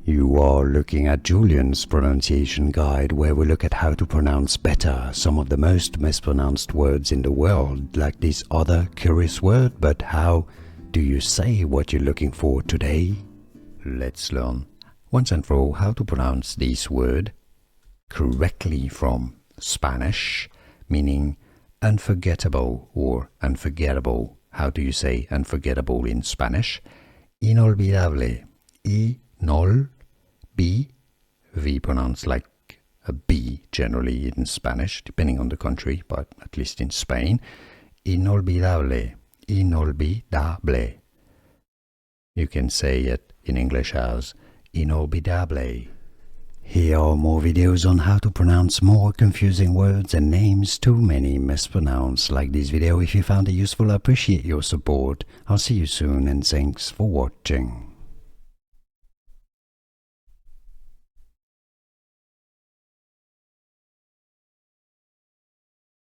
You are looking at Julian's pronunciation guide, where we look at how to pronounce better some of the most mispronounced words in the world, like this other curious word. But how do you say what you're looking for today? Let's learn once and for all how to pronounce this word correctly from Spanish, meaning unforgettable or unforgettable. How do you say unforgettable in Spanish? Inolvidable. V pronounced like a B generally in Spanish, depending on the country, but at least in Spain. Inolvidable. Inolvidable. You can say it in English as inolvidable. Here are more videos on how to pronounce more confusing words and names too many mispronounced. Like this video if you found it useful. I appreciate your support. I'll see you soon and thanks for watching.